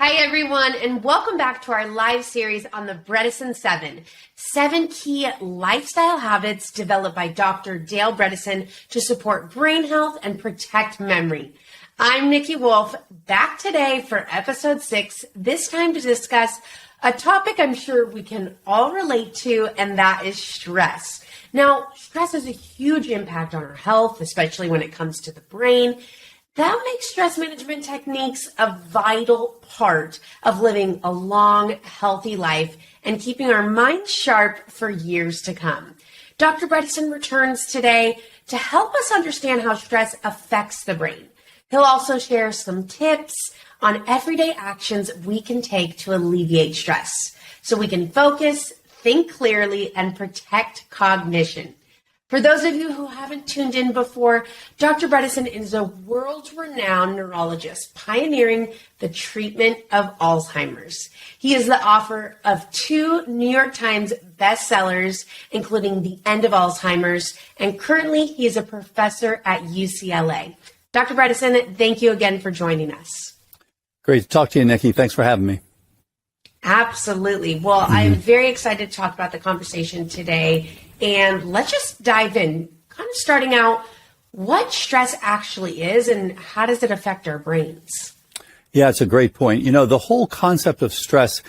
Hi, everyone, and welcome back to our live series on the Bredesen 7, 7 key lifestyle habits developed by Dr. Dale Bredesen to support brain health and protect memory. I'm Nikki Wolf, back today for episode 6, this time to discuss a topic I'm sure we can all relate to, and that is stress. Now, stress has a huge impact on our health, especially when it comes to the brain. That makes stress management techniques a vital part of living a long, healthy life and keeping our minds sharp for years to come. Dr. Bredesen returns today to help us understand how stress affects the brain. He'll also share some tips on everyday actions we can take to alleviate stress so we can focus, think clearly, and protect cognition. For those of you who haven't tuned in before, Dr. Bredesen is a world-renowned neurologist pioneering the treatment of Alzheimer's. He is the author of 2 New York Times bestsellers, including The End of Alzheimer's, and currently he is a professor at UCLA. Dr. Bredesen, thank you again for joining us. Great to talk to you, Nikki. Thanks for having me. Absolutely. Well, I'm very excited to talk about the conversation today. And let's just dive in, kind of starting out what stress actually is and how does it affect our brains? Yeah, it's a great point. You know, the whole concept of stress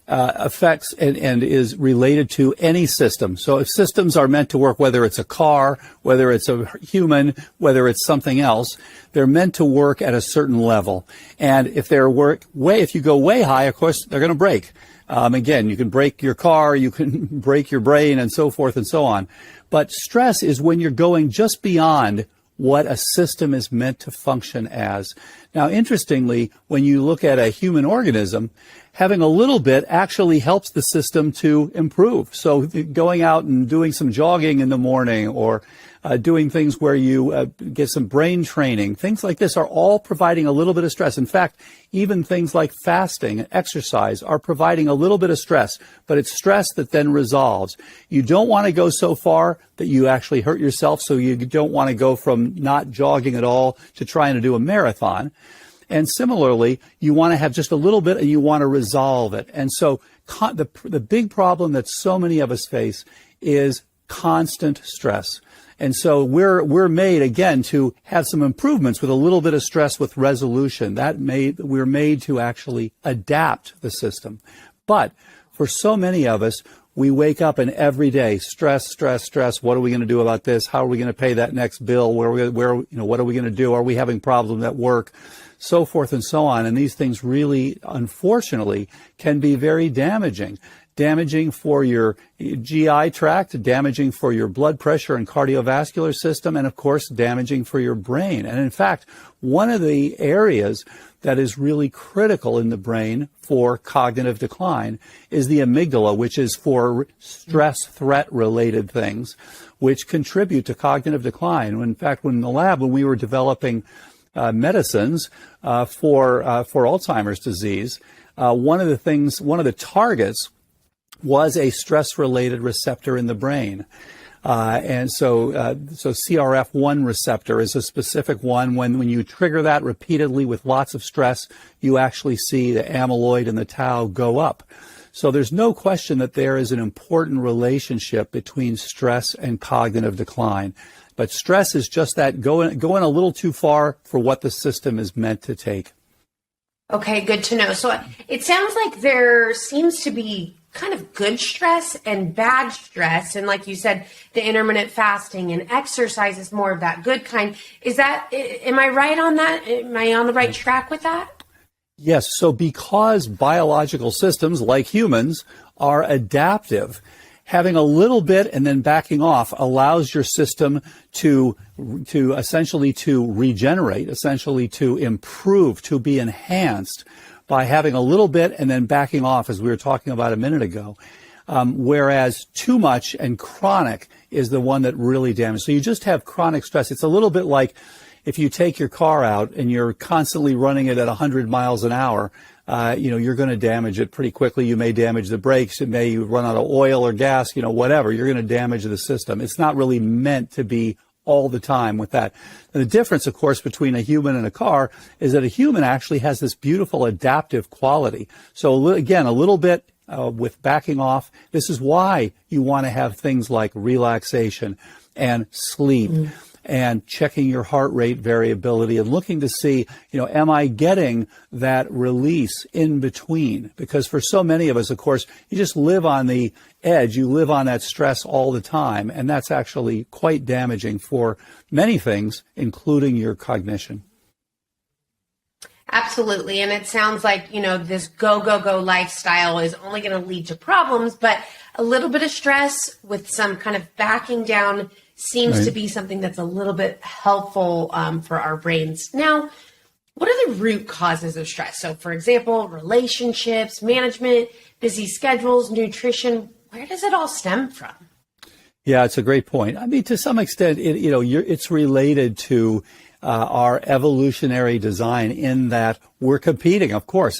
affects and is related to any system. So if systems are meant to work, whether it's a car, whether it's a human, whether it's something else, they're meant to work at a certain level. And if if you go way high, of course, they're going to break. Again, you can break your car, you can break your brain, and so forth and so on. But stress is when you're going just beyond what a system is meant to function as. Now, interestingly, when you look at a human organism, having a little bit actually helps the system to improve. So going out and doing some jogging in the morning or doing things where you get some brain training, things like this are all providing a little bit of stress. In fact, even things like fasting and exercise are providing a little bit of stress, but it's stress that then resolves. You don't want to go so far that you actually hurt yourself, so you don't want to go from not jogging at all to trying to do a marathon. And similarly, you want to have just a little bit and you want to resolve it. And so the big problem that so many of us face is constant stress. And so we're made, again, to have some improvements with a little bit of stress with resolution. We're made to actually adapt the system. But for so many of us, we wake up and every day, stress, stress, stress. What are we going to do about this? How are we going to pay that next bill? What are we going to do? Are we having problems at work? So forth and so on. And these things really, unfortunately, can be very damaging. Damaging for your GI tract, damaging for your blood pressure and cardiovascular system, and of course, damaging for your brain. And in fact, one of the areas that is really critical in the brain for cognitive decline is the amygdala, which is for stress threat related things, which contribute to cognitive decline. In fact, when in the lab, when we were developing medicines for Alzheimer's disease, one of the targets was a stress-related receptor in the brain. So CRF1 receptor is a specific one. When you trigger that repeatedly with lots of stress, you actually see the amyloid and the tau go up. So there's no question that there is an important relationship between stress and cognitive decline. But stress is just that going a little too far for what the system is meant to take. Okay, good to know. So it sounds like there seems to be kind of good stress and bad stress. And like you said, the intermittent fasting and exercise is more of that good kind. Am I right on that? Am I on the right track with that? Yes. So because biological systems like humans are adaptive, having a little bit and then backing off allows your system to essentially to regenerate, essentially to improve, to be enhanced by having a little bit and then backing off, as we were talking about a minute ago. Whereas too much and chronic is the one that really damages. So you just have chronic stress. It's a little bit like if you take your car out and you're constantly running it at 100 miles an hour, you're going to damage it pretty quickly. You may damage the brakes. It may run out of oil or gas, whatever. You're going to damage the system. It's not really meant to be all the time with that. And the difference, of course, between a human and a car is that a human actually has this beautiful adaptive quality. So again, a little bit with backing off. This is why you want to have things like relaxation and sleep and checking your heart rate variability and looking to see, am I getting that release in between? Because for so many of us, of course, you just live on the edge. You live on that stress all the time. And that's actually quite damaging for many things, including your cognition. Absolutely. And it sounds like, this go, go, go lifestyle is only going to lead to problems, but a little bit of stress with some kind of backing down seems to be something that's a little bit helpful for our brains. Now, what are the root causes of stress? So, for example, relationships, management, busy schedules, nutrition, where does it all stem from? Yeah, it's a great point. I mean, to some extent, it's related to our evolutionary design in that we're competing, of course.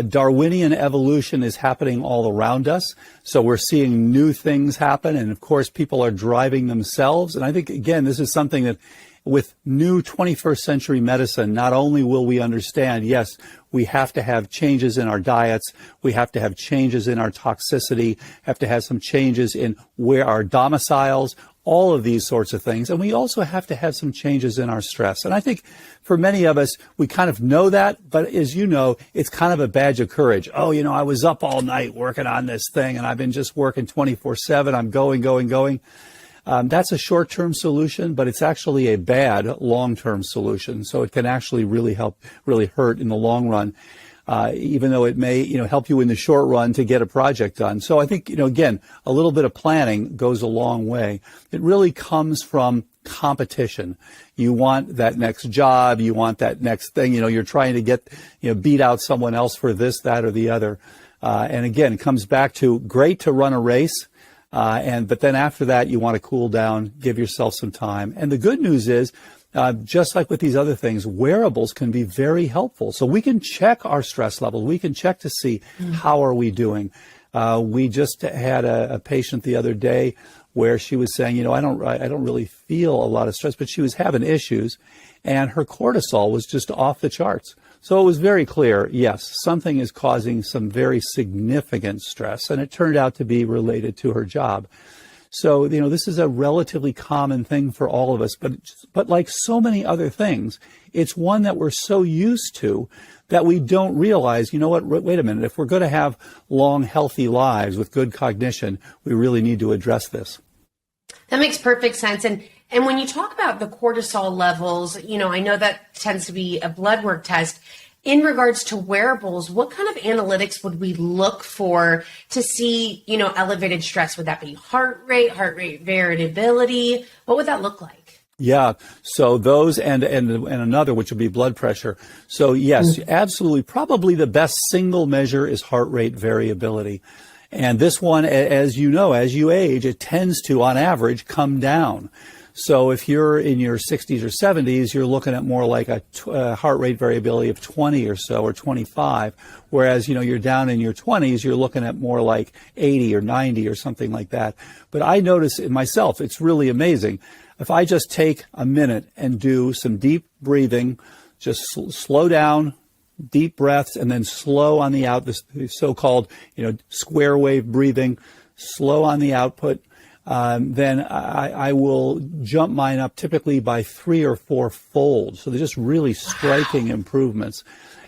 Darwinian evolution is happening all around us. So we're seeing new things happen. And of course, people are driving themselves. And I think, again, this is something that with new 21st century medicine, not only will we understand, yes, we have to have changes in our diets. We have to have changes in our toxicity, have to have some changes in where our domiciles, all of these sorts of things. And we also have to have some changes in our stress. And I think for many of us, we kind of know that, but as you know, it's kind of a badge of courage. Oh, I was up all night working on this thing and I've been just working 24/7. I'm going. That's a short-term solution, but it's actually a bad long-term solution. So it can actually really hurt in the long run. Even though it may, help you in the short run to get a project done. So I think, again, a little bit of planning goes a long way. It really comes from competition. You want that next job. You want that next thing. You're trying to get, beat out someone else for this, that, or the other. And again, it comes back to great to run a race. But then after that, you want to cool down, give yourself some time. And the good news is, just like with these other things, wearables can be very helpful. So we can check our stress level. We can check to see how are we doing. We just had a patient the other day where she was saying, I don't really feel a lot of stress, but she was having issues and her cortisol was just off the charts. So it was very clear, yes, something is causing some very significant stress, and it turned out to be related to her job. So, this is a relatively common thing for all of us, but like so many other things, it's one that we're so used to that we don't realize, wait a minute, if we're going to have long, healthy lives with good cognition, we really need to address this. That makes perfect sense. And when you talk about the cortisol levels, I know that tends to be a blood work test. In regards to wearables, what kind of analytics would we look for to see, elevated stress? Would that be heart rate variability? What would that look like? Yeah. So those and another, which would be blood pressure. So yes, absolutely. Probably the best single measure is heart rate variability. And this one, as you know, as you age, it tends to, on average, come down. So if you're in your 60s or 70s, you're looking at more like a heart rate variability of 20 or so, or 25. Whereas, you're down in your 20s, you're looking at more like 80 or 90 or something like that. But I notice in myself, it's really amazing. If I just take a minute and do some deep breathing, just slow down, deep breaths, and then slow on the out, this so-called, square wave breathing, slow on the output, then I will jump mine up typically by 3 or 4 fold. So they're just really striking improvements.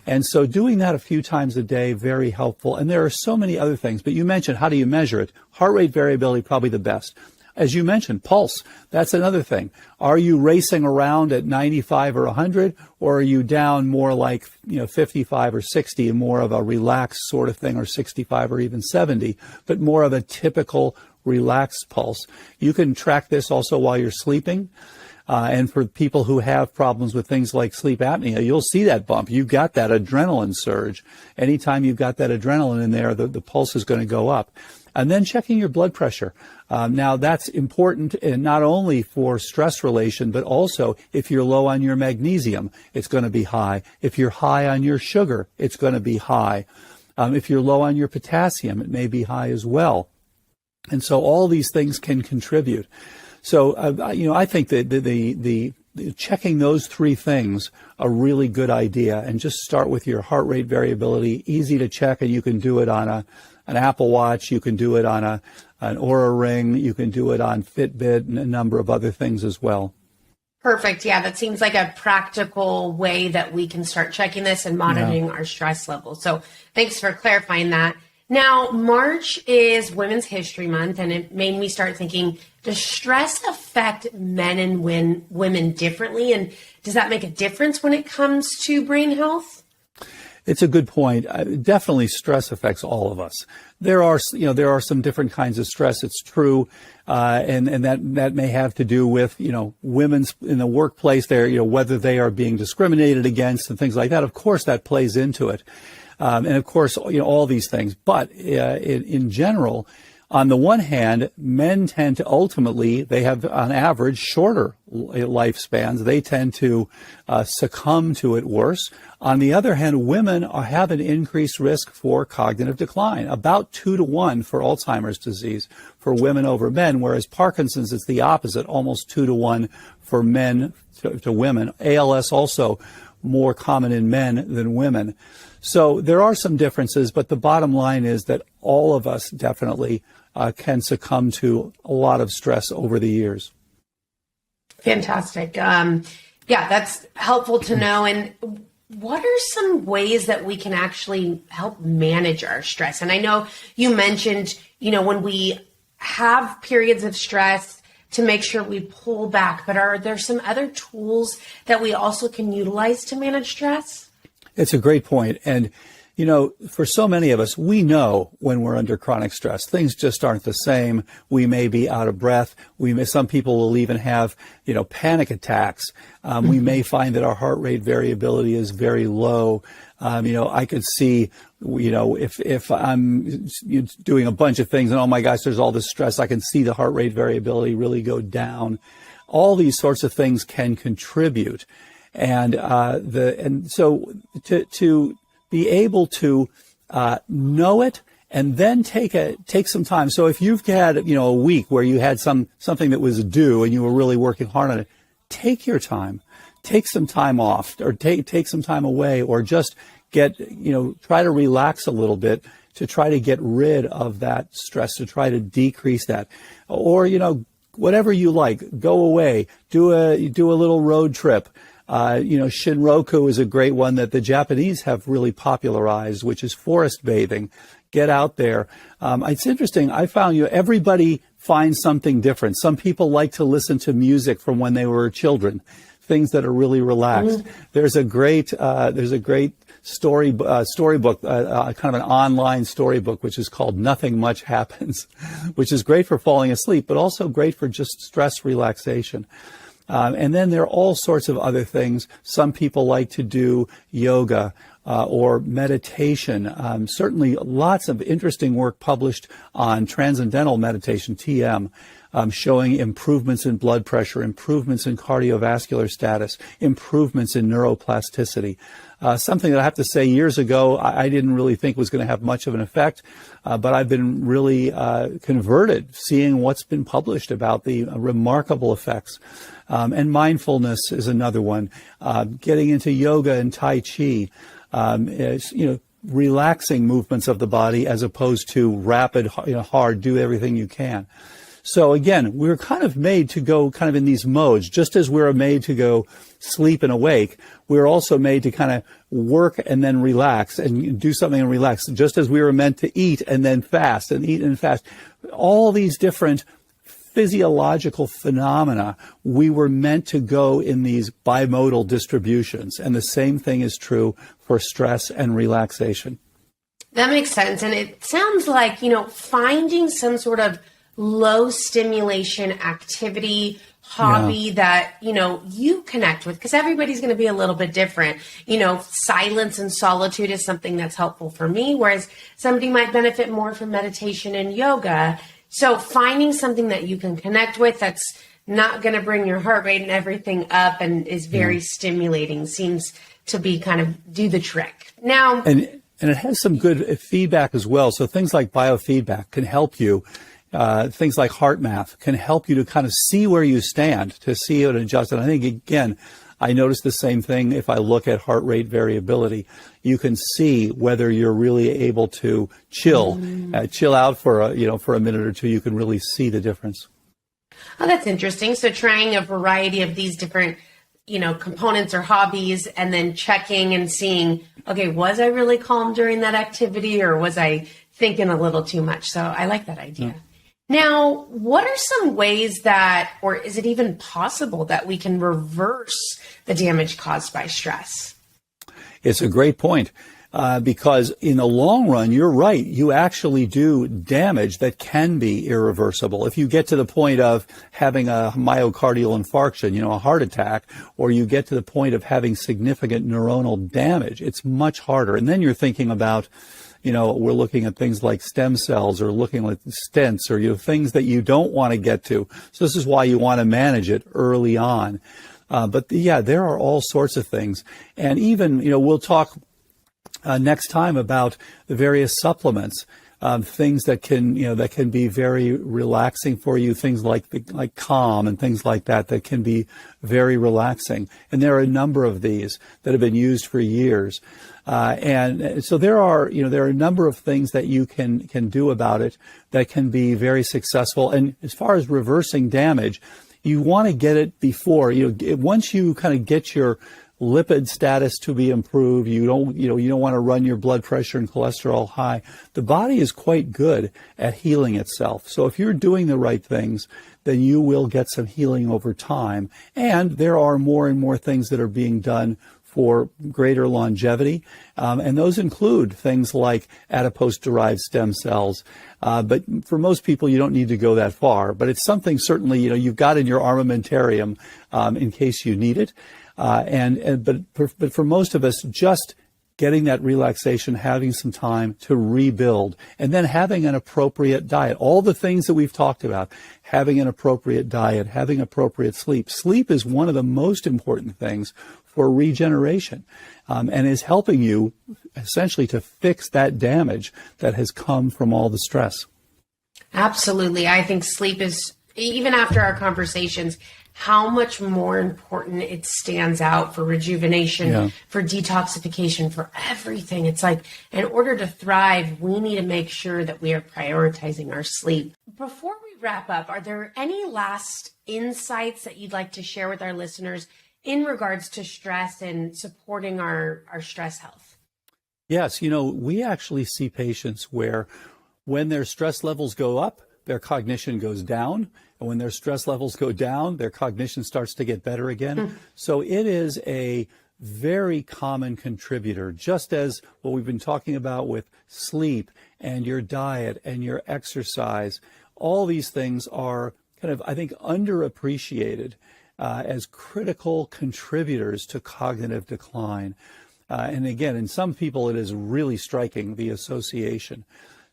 And so doing that a few times a day, very helpful. And there are so many other things, but you mentioned, how do you measure it? Heart rate variability, probably the best. As you mentioned, pulse, that's another thing. Are you racing around at 95 or 100, or are you down more like, 55 or 60, and more of a relaxed sort of thing, or 65 or even 70, but more of a typical relaxed pulse? You can track this also while you're sleeping. And for people who have problems with things like sleep apnea, you'll see that bump. You've got that adrenaline surge. Anytime you've got that adrenaline in there, the pulse is going to go up. And then checking your blood pressure. Now, that's important, and not only for stress relation, but also if you're low on your magnesium, it's going to be high. If you're high on your sugar, it's going to be high. If you're low on your potassium, it may be high as well. And so all these things can contribute. So, I think that the checking those three things a really good idea, and just start with your heart rate variability, easy to check, and you can do it on an Apple Watch, you can do it on an Oura Ring, you can do it on Fitbit, and a number of other things as well. Perfect. Yeah, that seems like a practical way that we can start checking this and monitoring our stress levels. So thanks for clarifying that. Now, March is Women's History Month, and it made me start thinking, does stress affect men and women differently? And does that make a difference when it comes to brain health? It's a good point. Definitely stress affects all of us. There are some different kinds of stress. It's true. And that may have to do with, women's in the workplace there, whether they are being discriminated against and things like that. Of course, that plays into it. And of course, all these things. But in general, on the one hand, men tend to ultimately, they have on average shorter lifespans. They tend to succumb to it worse. On the other hand, women have an increased risk for cognitive decline, about 2-to-1 for Alzheimer's disease for women over men, whereas Parkinson's is the opposite, almost 2-to-1 for men to women. ALS also more common in men than women. So there are some differences, but the bottom line is that all of us definitely can succumb to a lot of stress over the years. Fantastic. Yeah, that's helpful to know. And what are some ways that we can actually help manage our stress? And I know you mentioned, when we have periods of stress, to make sure we pull back, but are there some other tools that we also can utilize to manage stress? It's a great point. And, for so many of us, we know when we're under chronic stress, things just aren't the same. We may be out of breath. Some people will even have, panic attacks. We may find that our heart rate variability is very low. I could see, if I'm doing a bunch of things and, oh my gosh, there's all this stress, I can see the heart rate variability really go down. All these sorts of things can contribute. And so to be able to know it and then take some time. So if you've had a week where you had something that was due and you were really working hard on it, take your time, take some time off, or take some time away, or just try to relax a little bit to try to get rid of that stress, to try to decrease that, or whatever you like, go away, do a little road trip. Shinroku is a great one that the Japanese have really popularized, which is forest bathing. Get out there. It's interesting. I found everybody finds something different. Some people like to listen to music from when they were children, things that are really relaxed. There's a great storybook, kind of an online storybook, which is called Nothing Much Happens, which is great for falling asleep, but also great for just stress relaxation. And then there are all sorts of other things. Some people like to do yoga or meditation. Certainly lots of interesting work published on transcendental meditation, TM, showing improvements in blood pressure, improvements in cardiovascular status, improvements in neuroplasticity. Something that I have to say, years ago, I didn't really think was going to have much of an effect, but I've been really converted seeing what's been published about the remarkable effects. And mindfulness is another one. Getting into yoga and Tai Chi, relaxing movements of the body as opposed to rapid, hard, do everything you can. So again, we're kind of made to go kind of in these modes. Just as we're made to go sleep and awake, we're also made to kind of work and then relax and do something and relax. Just as we were meant to eat and then fast and eat and fast. All these different physiological phenomena, we were meant to go in these bimodal distributions. And the same thing is true for stress and relaxation. That makes sense. And it sounds like, finding some sort of low stimulation activity, hobby that, you connect with, because everybody's going to be a little bit different. Silence and solitude is something that's helpful for me, whereas somebody might benefit more from meditation and yoga. So finding something that you can connect with that's not going to bring your heart rate and everything up and is very stimulating seems to be kind of do the trick. Now, and it has some good feedback as well. So things like biofeedback can help you things like heart math can help you to kind of see where you stand, to see it and adjust. And I think, again, I notice the same thing if I look at heart rate variability. You can see whether you're really able to chill out for a minute or two. You can really see the difference. Oh, that's interesting. So trying a variety of these different, components or hobbies, and then checking and seeing, okay, was I really calm during that activity, or was I thinking a little too much? So I like that idea. Now, what are some ways that, or is it even possible that we can reverse the damage caused by stress? It's a great point. Because in the long run, you're right. You actually do damage that can be irreversible. If you get to the point of having a myocardial infarction, a heart attack, or you get to the point of having significant neuronal damage, it's much harder. And then you're thinking about, we're looking at things like stem cells or looking at stents or, things that you don't want to get to. So this is why you want to manage it early on. But there are all sorts of things. And even, we'll talk next time about the various supplements, things that can be very relaxing for you, things like Calm and things like that can be very relaxing. And there are a number of these that have been used for years. And so there are a number of things that you can do about it that can be very successful. And as far as reversing damage, you want to get it before, once you kind of get your lipid status to be improved, you don't want to run your blood pressure and cholesterol high. The body is quite good at healing itself. So if you're doing the right things, then you will get some healing over time. And there are more and more things that are being done for greater longevity. And those include things like adipose-derived stem cells. But for most people, you don't need to go that far. But it's something certainly, you've got in your armamentarium in case you need it. But for most of us, just getting that relaxation, having some time to rebuild, and then having an appropriate diet. All the things that we've talked about, having an appropriate diet, having appropriate sleep. Sleep is one of the most important things for regeneration, and is helping you essentially to fix that damage that has come from all the stress. Absolutely. I think sleep is, even after our conversations, how much more important it stands out for rejuvenation, for detoxification, for everything. It's like, in order to thrive, we need to make sure that we are prioritizing our sleep. Before we wrap up, are there any last insights that you'd like to share with our listeners in regards to stress and supporting our stress health? Yes, we actually see patients where when their stress levels go up, their cognition goes down. And when their stress levels go down, their cognition starts to get better again. So it is a very common contributor, just as what we've been talking about with sleep and your diet and your exercise. All these things are kind of, I think, underappreciated as critical contributors to cognitive decline. And again, in some people, it is really striking, the association.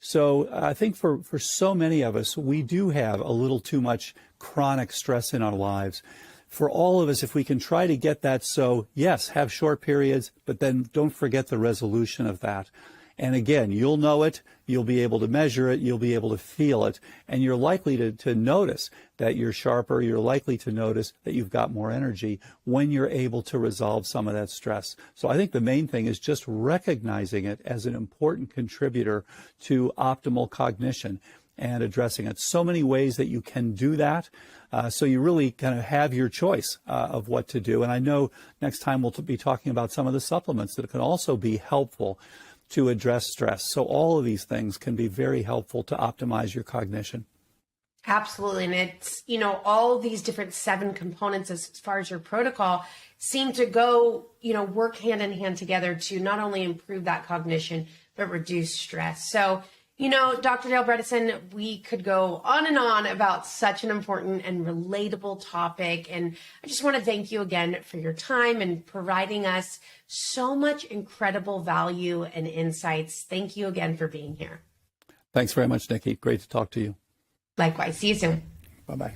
So I think for so many of us, we do have a little too much chronic stress in our lives. For all of us, if we can try to get that, so yes, have short periods, but then don't forget the resolution of that. And again, you'll know it, you'll be able to measure it, you'll be able to feel it, and you're likely to notice that you're sharper, you're likely to notice that you've got more energy when you're able to resolve some of that stress. So I think the main thing is just recognizing it as an important contributor to optimal cognition and addressing it. So many ways that you can do that. So you really kind of have your choice of what to do. And I know next time we'll be talking about some of the supplements that can also be helpful to address stress. So all of these things can be very helpful to optimize your cognition. Absolutely. And it's, all these different 7 components as far as your protocol seem to go, work hand in hand together to not only improve that cognition, but reduce stress. So, Dr. Dale Bredesen, we could go on and on about such an important and relatable topic. And I just want to thank you again for your time and providing us so much incredible value and insights. Thank you again for being here. Thanks very much, Nikki. Great to talk to you. Likewise. See you soon. Bye-bye.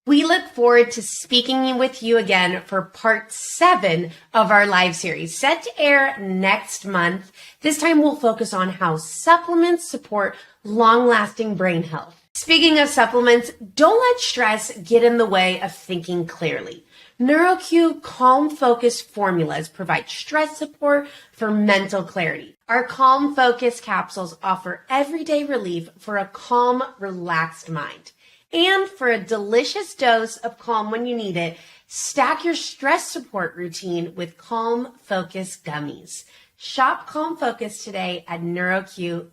We look forward to speaking with you again for part 7 of our live series, set to air next month. This time we'll focus on how supplements support long-lasting brain health. Speaking of supplements, don't let stress get in the way of thinking clearly. NeuroQ Calm Focus formulas provide stress support for mental clarity. Our Calm Focus capsules offer everyday relief for a calm, relaxed mind. And for a delicious dose of calm when you need it, stack your stress support routine with Calm Focus gummies. Shop Calm Focus today at NeuroQ.